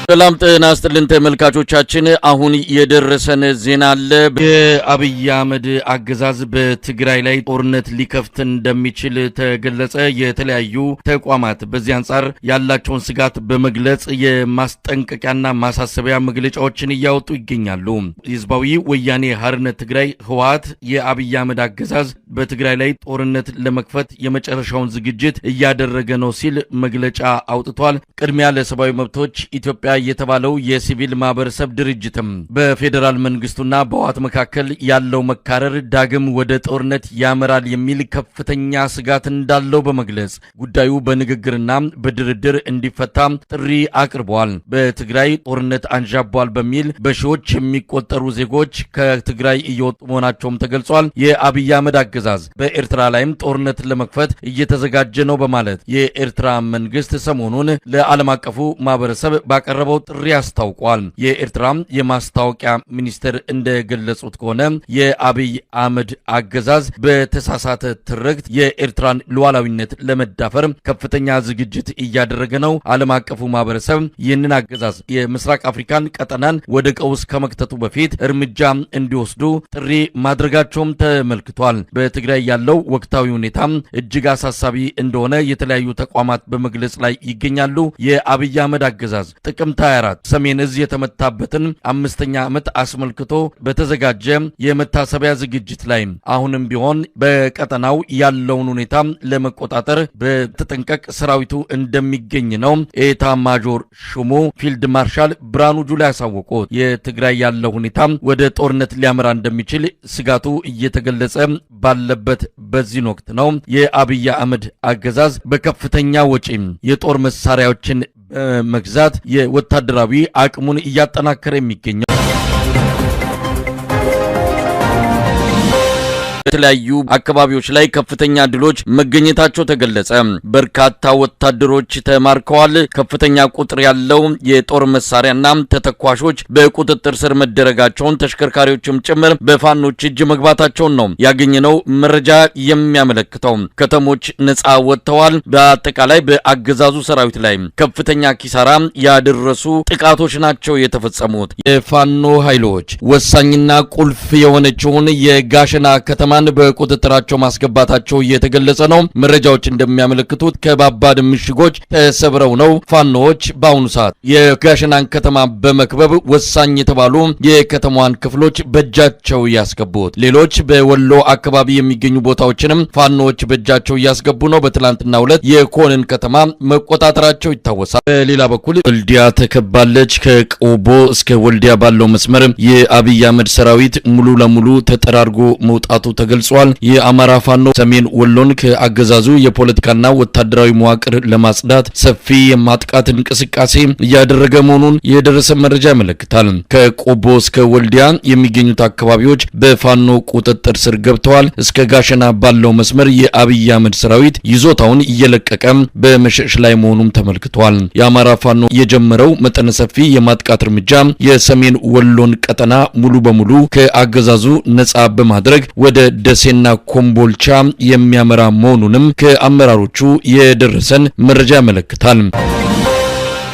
ሰላም ጤና ይስጥልን ተመልካቾቻችን አሁን የደረሰን ዜና አለ። የአብይ አህመድ አገዛዝ በትግራይ ላይ ጦርነት ሊከፍት እንደሚችል ተገለጸ። የተለያዩ ተቋማት በዚህ አንጻር ያላቸውን ስጋት በመግለጽ የማስጠንቀቂያና ማሳሰቢያ መግለጫዎችን እያወጡ ይገኛሉ። ህዝባዊ ወያኔ ሓርነት ትግራይ ህወሓት የአብይ አህመድ አገዛዝ በትግራይ ላይ ጦርነት ለመክፈት የመጨረሻውን ዝግጅት እያደረገ ነው ሲል መግለጫ አውጥቷል። ቅድሚያ ለሰብአዊ መብቶች ኢትዮጵያ የተባለው የሲቪል ማህበረሰብ ድርጅትም በፌደራል መንግስቱና በህወሓት መካከል ያለው መካረር ዳግም ወደ ጦርነት ያመራል የሚል ከፍተኛ ስጋት እንዳለው በመግለጽ ጉዳዩ በንግግርና በድርድር እንዲፈታ ጥሪ አቅርቧል። በትግራይ ጦርነት አንዣቧል በሚል በሺዎች የሚቆጠሩ ዜጎች ከትግራይ እየወጡ መሆናቸውም ተገልጿል። የአብይ አህመድ አገዛዝ በኤርትራ ላይም ጦርነት ለመክፈት እየተዘጋጀ ነው በማለት የኤርትራ መንግስት ሰሞኑን ለዓለም አቀፉ ማህበረሰብ ባቀረበው ጥሪ አስታውቋል። የኤርትራ የማስታወቂያ ሚኒስትር እንደገለጹት ከሆነ የአብይ አህመድ አገዛዝ በተሳሳተ ትርክት የኤርትራን ሉዓላዊነት ለመዳፈር ከፍተኛ ዝግጅት እያደረገ ነው። ዓለም አቀፉ ማህበረሰብ ይህንን አገዛዝ የምስራቅ አፍሪካን ቀጠናን ወደ ቀውስ ከመክተቱ በፊት እርምጃ እንዲወስዱ ጥሪ ማድረጋቸውም ተመልክቷል። በትግራይ ያለው ወቅታዊ ሁኔታ እጅግ አሳሳቢ እንደሆነ የተለያዩ ተቋማት በመግለጽ ላይ ይገኛሉ። የአብይ አህመድ አገዛዝ ጥቅምት 24 ሰሜን እዝ የተመታበትን 5ኛ ዓመት አስመልክቶ በተዘጋጀ የመታሰቢያ ዝግጅት ላይ አሁንም ቢሆን በቀጠናው ያለውን ሁኔታ ለመቆጣጠር በተጠንቀቅ ሰራዊቱ እንደሚገኝ ነው ኤታ ማጆር ሹሙ ፊልድ ማርሻል ብርሃኑ ጁላ ያሳወቁት። የትግራይ ያለው ሁኔታ ወደ ጦርነት ሊያመራ እንደሚችል ስጋቱ እየተገለጸ ባለበት በዚህ ወቅት ነው የአብይ አህመድ አገዛዝ በከፍተኛ ወጪ የጦር መሳሪያዎችን መግዛት የወታደራዊ አቅሙን እያጠናከረ የሚገኘው። የተለያዩ አካባቢዎች ላይ ከፍተኛ ድሎች መገኘታቸው ተገለጸ። በርካታ ወታደሮች ተማርከዋል። ከፍተኛ ቁጥር ያለው የጦር መሳሪያና ተተኳሾች በቁጥጥር ስር መደረጋቸውን ተሽከርካሪዎችም ጭምር በፋኖች እጅ መግባታቸውን ነው ያገኘነው መረጃ የሚያመለክተው። ከተሞች ነፃ ወጥተዋል። በአጠቃላይ በአገዛዙ ሰራዊት ላይ ከፍተኛ ኪሳራ ያደረሱ ጥቃቶች ናቸው የተፈጸሙት። የፋኖ ኃይሎች ወሳኝና ቁልፍ የሆነችውን የጋሸና ከተማ በቁጥጥራቸው ማስገባታቸው እየተገለጸ ነው። መረጃዎች እንደሚያመለክቱት ከባባድ ምሽጎች ተሰብረው ነው ፋኖዎች በአሁኑ ሰዓት የጋሸናን ከተማ በመክበብ ወሳኝ የተባሉ የከተማዋን ክፍሎች በእጃቸው ያስገቡት። ሌሎች በወሎ አካባቢ የሚገኙ ቦታዎችንም ፋኖዎች በእጃቸው እያስገቡ ነው። በትላንትናው ዕለት የኮንን ከተማ መቆጣጠራቸው ይታወሳል። በሌላ በኩል ወልዲያ ተከባለች። ከቆቦ እስከ ወልዲያ ባለው መስመር የአብይ አህመድ ሰራዊት ሙሉ ለሙሉ ተጠራርጎ መውጣቱ ገልጿል። የአማራ ፋኖ ሰሜን ወሎን ከአገዛዙ የፖለቲካና ወታደራዊ መዋቅር ለማጽዳት ሰፊ የማጥቃት እንቅስቃሴ እያደረገ መሆኑን የደረሰ መረጃ ያመለክታል። ከቆቦ እስከ ወልዲያ የሚገኙት አካባቢዎች በፋኖ ቁጥጥር ስር ገብተዋል። እስከ ጋሸና ባለው መስመር የአብይ አህመድ ሰራዊት ይዞታውን እየለቀቀ በመሸሽ ላይ መሆኑም ተመልክቷል። የአማራ ፋኖ የጀመረው መጠነ ሰፊ የማጥቃት እርምጃ የሰሜን ወሎን ቀጠና ሙሉ በሙሉ ከአገዛዙ ነጻ በማድረግ ወደ ደሴና ኮምቦልቻ የሚያመራ መሆኑንም ከአመራሮቹ የደረሰን መረጃ ያመለክታል።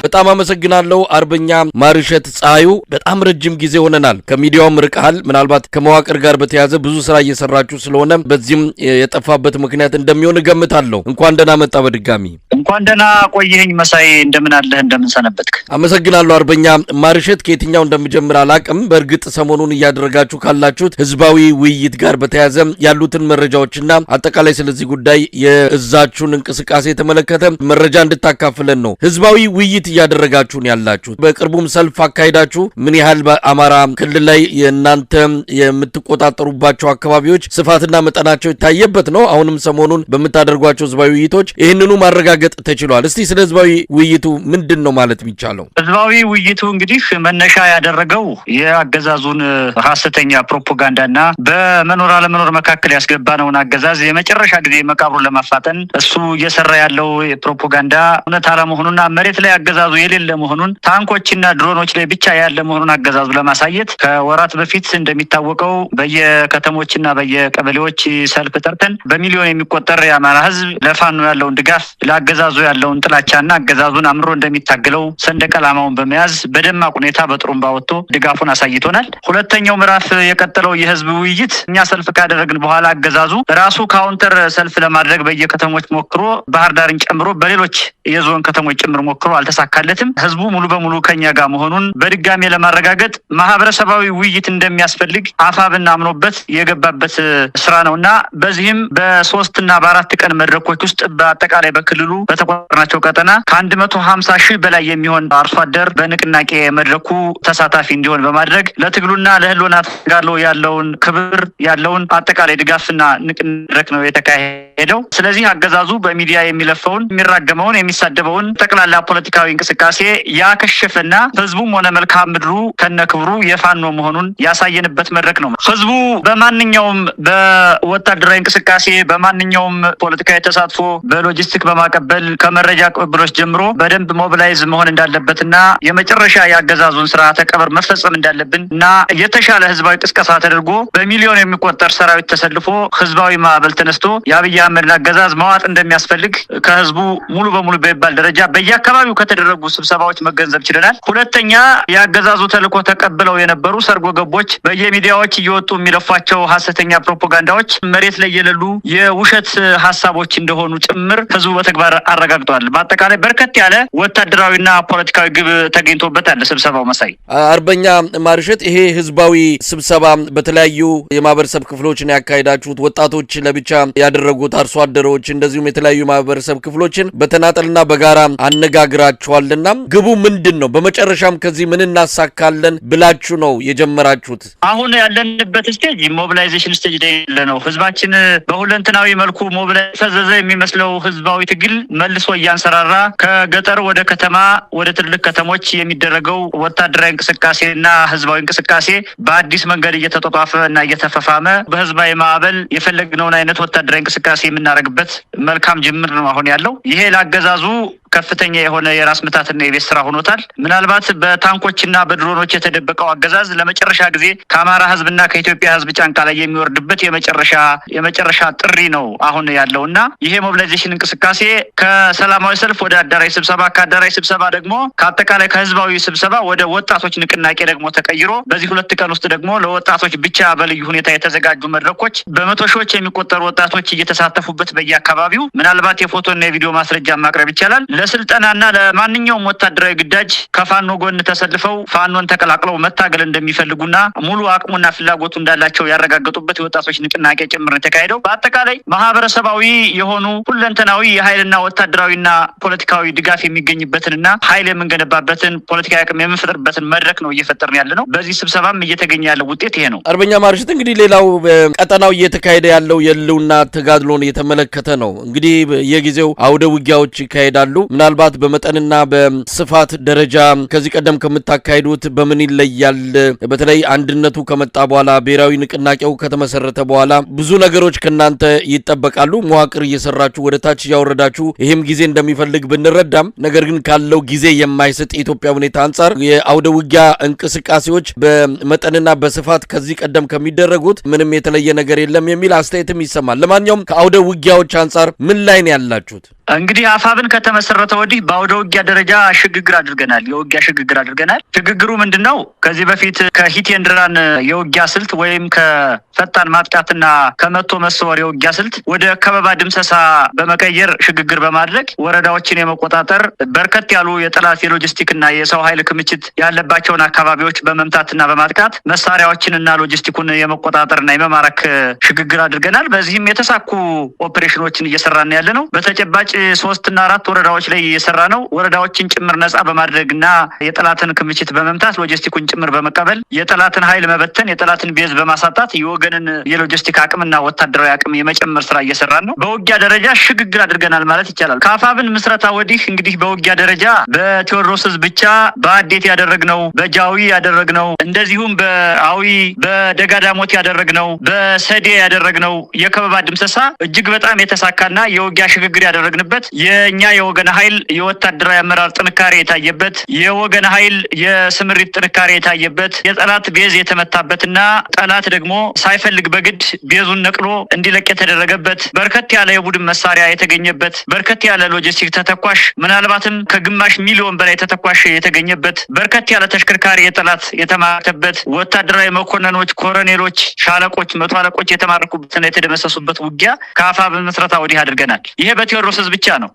በጣም አመሰግናለሁ አርበኛ ማርሸት ፀሐዩ። በጣም ረጅም ጊዜ ሆነናል ከሚዲያውም ርቀሃል። ምናልባት ከመዋቅር ጋር በተያያዘ ብዙ ስራ እየሰራችሁ ስለሆነ በዚህም የጠፋበት ምክንያት እንደሚሆን እገምታለሁ። እንኳን ደህና መጣ በድጋሚ። እንኳን ደህና ቆየኝ መሳይ። እንደምን አለህ? እንደምን ሰነበትክ? አመሰግናለሁ አርበኛ ማርሸት። ከየትኛው እንደምጀምር አላቅም። በእርግጥ ሰሞኑን እያደረጋችሁ ካላችሁት ህዝባዊ ውይይት ጋር በተያያዘ ያሉትን መረጃዎችና አጠቃላይ ስለዚህ ጉዳይ የእዛችሁን እንቅስቃሴ የተመለከተ መረጃ እንድታካፍለን ነው። ህዝባዊ ውይይት እያደረጋችሁ ያላችሁ በቅርቡም ሰልፍ አካሂዳችሁ ምን ያህል በአማራ ክልል ላይ የእናንተ የምትቆጣጠሩባቸው አካባቢዎች ስፋትና መጠናቸው የታየበት ነው። አሁንም ሰሞኑን በምታደርጓቸው ህዝባዊ ውይይቶች ይህንኑ ማረጋገጥ ተችሏል። እስቲ ስለ ህዝባዊ ውይይቱ ምንድን ነው ማለት የሚቻለው? ህዝባዊ ውይይቱ እንግዲህ መነሻ ያደረገው የአገዛዙን ሐሰተኛ ፕሮፓጋንዳና በመኖር አለመኖር መካከል ያስገባነውን አገዛዝ የመጨረሻ ጊዜ መቃብሩን ለማፋጠን እሱ እየሰራ ያለው ፕሮፓጋንዳ እውነት አለመሆኑና መሬት ላይ በአገዛዙ የሌለ መሆኑን ታንኮችና ድሮኖች ላይ ብቻ ያለ መሆኑን አገዛዙ ለማሳየት ከወራት በፊት እንደሚታወቀው በየከተሞችና በየቀበሌዎች ሰልፍ ጠርተን በሚሊዮን የሚቆጠር የአማራ ህዝብ ለፋኖ ያለውን ድጋፍ ለአገዛዙ ያለውን ጥላቻና አገዛዙን አምሮ እንደሚታገለው ሰንደቅ ዓላማውን በመያዝ በደማቅ ሁኔታ በጥሩምባ ወጥቶ ድጋፉን አሳይቶናል። ሁለተኛው ምዕራፍ የቀጠለው የህዝብ ውይይት እኛ ሰልፍ ካደረግን በኋላ አገዛዙ ራሱ ካውንተር ሰልፍ ለማድረግ በየከተሞች ሞክሮ ባህር ዳርን ጨምሮ በሌሎች የዞን ከተሞች ጭምር ሞክሮ አልተሳካለትም። ህዝቡ ሙሉ በሙሉ ከኛ ጋር መሆኑን በድጋሜ ለማረጋገጥ ማህበረሰባዊ ውይይት እንደሚያስፈልግ አፋብን አምኖበት የገባበት ስራ ነውና በዚህም በ3 እና በ4 ቀን መድረኮች ውስጥ በአጠቃላይ በክልሉ በተቆራናቸው ቀጠና ከ150 ሺህ በላይ የሚሆን አርሶ አደር በንቅናቄ መድረኩ ተሳታፊ እንዲሆን በማድረግ ለትግሉና ለህልውና ተጋድሎ ያለውን ክብር ያለውን አጠቃላይ ድጋፍና ንቅናቄ ነው የተካሄደው። ስለዚህ አገዛዙ በሚዲያ የሚለፈውን የሚራገመውን የሚሳደበውን ጠቅላላ ፖለቲካዊ እንቅስቃሴ ያከሸፈና ህዝቡም ሆነ መልካም ምድሩ ከነክብሩ የፋኖ መሆኑን ያሳየንበት መድረክ ነው። ህዝቡ በማንኛውም በወታደራዊ እንቅስቃሴ በማንኛውም ፖለቲካዊ ተሳትፎ በሎጂስቲክ በማቀበል ከመረጃ ቅብብሎች ጀምሮ በደንብ ሞቢላይዝ መሆን እንዳለበትና የመጨረሻ ያገዛዙን ስርዓተ ቀብር መፈጸም እንዳለብን እና የተሻለ ህዝባዊ ቅስቀሳ ተደርጎ በሚሊዮን የሚቆጠር ሰራዊት ተሰልፎ ህዝባዊ ማዕበል ተነስቶ የአብይ አህመድን አገዛዝ መዋጥ እንደሚያስፈልግ ከህዝቡ ሙሉ በሙሉ በሚባል ደረጃ በየአካባቢው ከተደረጉ ስብሰባዎች መገንዘብ ችለናል። ሁለተኛ ያገዛዙ ተልዕኮ ተቀብለው የነበሩ ሰርጎ ገቦች በየሚዲያዎች እየወጡ የሚለፏቸው ሐሰተኛ ፕሮፓጋንዳዎች መሬት ላይ የሌሉ የውሸት ሐሳቦች እንደሆኑ ጭምር ህዝቡ በተግባር አረጋግጧል። በአጠቃላይ በርከት ያለ ወታደራዊና ፖለቲካዊ ግብ ተገኝቶበታል ስብሰባው። መሳይ አርበኛ ማርሸት ይሄ ህዝባዊ ስብሰባ በተለያዩ የማህበረሰብ ክፍሎች ነው ያካሄዳችሁት። ወጣቶች ለብቻ ያደረጉት፣ አርሶ አደሮች እንደዚሁም የተለያዩ ማህበረሰብ ክፍሎችን በተናጠልና በጋራ አነጋግራችኋልና ግቡ ምንድነው? በመጨረሻም ከዚህ ምን እናሳካለን ብላችሁ ነው የጀመራችሁት? አሁን ያለንበት ስቴጅ ሞቢላይዜሽን ስቴጅ ላይ ነው። ህዝባችን በሁለንተናዊ መልኩ ሞቢላይዝ ፈዘዘ የሚመስለው ህዝባዊ ትግል መልሶ እያንሰራራ ከገጠር ወደ ከተማ ወደ ትልቅ ከተሞች የሚደረገው ወታደራዊ እንቅስቃሴና ህዝባዊ እንቅስቃሴ በአዲስ መንገድ እየተጧጧፈ እና እየተፈፋመ በህዝባዊ ማዕበል የፈለግነውን አይነት ወታደራዊ እንቅስቃሴ የምናደርግበት መልካም ጅምር ነው አሁን ያለው። ይሄ ላገዛዙ ከፍተኛ የሆነ የራስ ምታትና የቤት ስራ ሆኖታል። ምናልባት በታንኮችና በድሮኖች የተደበቀው አገዛዝ ለመጨረሻ ጊዜ ከአማራ ህዝብና ከኢትዮጵያ ህዝብ ጫንቃ ላይ የሚወርድበት የመጨረሻ ጥሪ ነው አሁን ያለውና ይሄ ሞቢላይዜሽን እንቅስቃሴ ከሰላማዊ ሰልፍ ወደ አዳራሽ ስብሰባ፣ ከአዳራሽ ስብሰባ ደግሞ ከአጠቃላይ ከህዝባዊ ስብሰባ ወደ ወጣቶች ንቅናቄ ደግሞ ተቀይሮ በዚህ 2 ቀን ውስጥ ደግሞ ለወጣቶች ብቻ በልዩ ሁኔታ የተዘጋጁ መድረኮች በመቶ ሺዎች የሚቆጠሩ ወጣቶች እየተሳተፉበት በየአካባቢው ምናልባት የፎቶና የቪዲዮ ማስረጃ ማቅረብ ይቻላል። ለስልጠናና ለማንኛውም ወታደራዊ ግዳጅ ከፋኖ ጎን ተሰልፈው ፋኖን ተቀላቅለው መታገል እንደሚፈልጉና ሙሉ አቅሙና ፍላጎቱ እንዳላቸው ያረጋገጡበት የወጣቶች ንቅናቄ ጭምር የተካሄደው በአጠቃላይ ማህበረሰባዊ የሆኑ ሁለንተናዊ የኃይልና ወታደራዊና ፖለቲካዊ ድጋፍ የሚገኝበትንና ኃይል የምንገነባበትን ፖለቲካዊ አቅም የምንፈጥርበትን መድረክ ነው እየፈጠርን ያለ ነው። በዚህ ስብሰባም እየተገኘ ያለው ውጤት ይሄ ነው። አርበኛ ማርሸት እንግዲህ ሌላው ቀጠናው እየተካሄደ ያለው የህልውና ተጋድሎን የተመለከተ ነው። እንግዲህ የጊዜው አውደ ውጊያዎች ይካሄዳሉ። ምናልባት በመጠንና በስፋት ደረጃ ከዚህ ቀደም ከምታካሂዱት በምን ይለያል? በተለይ አንድነቱ ከመጣ በኋላ ብሔራዊ ንቅናቄው ከተመሰረተ በኋላ ብዙ ነገሮች ከናንተ ይጠበቃሉ። መዋቅር እየሰራችሁ ወደ ታች እያወረዳችሁ ይሄም ጊዜ እንደሚፈልግ ብንረዳም ነገር ግን ካለው ጊዜ የማይሰጥ የኢትዮጵያ ሁኔታ አንጻር የአውደ ውጊያ እንቅስቃሴዎች በመጠንና በስፋት ከዚህ ቀደም ከሚደረጉት ምንም የተለየ ነገር የለም የሚል አስተያየትም ይሰማል። ለማንኛውም ከአውደ ውጊያዎች አንጻር ምን ላይ ነው ያላችሁት? እንግዲህ አፋብን ከተመሰረተ ወዲህ በአውደ ውጊያ ደረጃ ሽግግር አድርገናል። የውጊያ ሽግግር አድርገናል። ሽግግሩ ምንድነው? ከዚህ በፊት ከሂት ኤንድ ራን የውጊያ ስልት ወይም ከፈጣን ማጥቃትና ከመቶ መሰወር የውጊያ ስልት ወደ ከበባ ድምሰሳ በመቀየር ሽግግር በማድረግ ወረዳዎችን የመቆጣጠር በርከት ያሉ የጠላት የሎጂስቲክና የሰው ኃይል ክምችት ያለባቸውን አካባቢዎች በመምታትና በማጥቃት መሳሪያዎችንና ሎጂስቲኩን የመቆጣጠርና የመማረክ ሽግግር አድርገናል። በዚህም የተሳኩ ኦፕሬሽኖችን እየሰራን ያለ ነው። በተጨባጭ 3 እና 4 ወረዳዎች ላይ እየሰራ ነው። ወረዳዎችን ጭምር ነጻ በማድረግና የጠላትን ክምችት በመምታት ሎጂስቲኩን ጭምር በመቀበል የጠላትን ኃይል መበተን፣ የጠላትን ቤዝ በማሳጣት የወገንን የሎጂስቲክ አቅምና ወታደራዊ አቅም የመጨመር ስራ እየሰራን ነው። በውጊያ ደረጃ ሽግግር አድርገናል ማለት ይቻላል። ከአፋብን ምስረታ ወዲህ እንግዲህ በውጊያ ደረጃ በቴዎድሮስ ብቻ በአዴት ያደረግነው፣ በጃዊ ያደረግነው፣ እንደዚሁም በአዊ በደጋዳሞት ያደረግነው፣ በሰዴ ያደረግነው የከበባ ድምሰሳ እጅግ በጣም የተሳካና የውጊያ ሽግግር ያደረግንበት የተደረገበት የኛ የወገን ኃይል የወታደራዊ አመራር ጥንካሬ የታየበት የወገን ኃይል የስምሪት ጥንካሬ የታየበት የጠላት ቤዝ የተመታበትና ጠላት ደግሞ ሳይፈልግ በግድ ቤዙን ነቅሎ እንዲለቅ የተደረገበት በርከት ያለ የቡድን መሳሪያ የተገኘበት በርከት ያለ ሎጂስቲክ ተተኳሽ ምናልባትም ከግማሽ ሚሊዮን በላይ ተተኳሽ የተገኘበት በርከት ያለ ተሽከርካሪ የጠላት የተማረከበት ወታደራዊ መኮንኖች፣ ኮሎኔሎች፣ ሻለቆች፣ መቶ አለቆች የተማረኩበትና የተደመሰሱበት ውጊያ ከአፋ በመስረታ ወዲህ አድርገናል። ይሄ በቴዎድሮስ ዕዝ ብቻ ነው።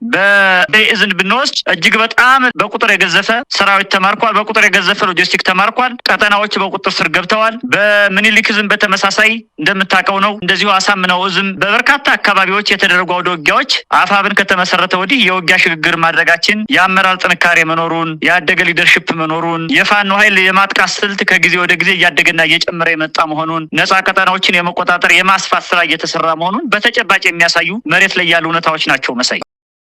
በእዝን ብንወስድ እጅግ በጣም በቁጥር የገዘፈ ሰራዊት ተማርኳል። በቁጥር የገዘፈ ሎጂስቲክ ተማርኳል። ቀጠናዎች በቁጥር ስር ገብተዋል። በምኒልክ ዕዝም በተመሳሳይ እንደምታውቀው ነው። እንደዚሁ አሳምነው ዕዝም በበርካታ አካባቢዎች የተደረጉ አውደ ውጊያዎች አፋብን ከተመሰረተ ወዲህ የውጊያ ሽግግር ማድረጋችን የአመራር ጥንካሬ መኖሩን ያደገ ሊደርሺፕ መኖሩን የፋኖ ኃይል የማጥቃት ስልት ከጊዜ ወደ ጊዜ እያደገና እየጨመረ የመጣ መሆኑን ነፃ ቀጠናዎችን የመቆጣጠር የማስፋት ስራ እየተሰራ መሆኑን በተጨባጭ የሚያሳዩ መሬት ላይ ያሉ እውነታዎች ናቸው። መሳይ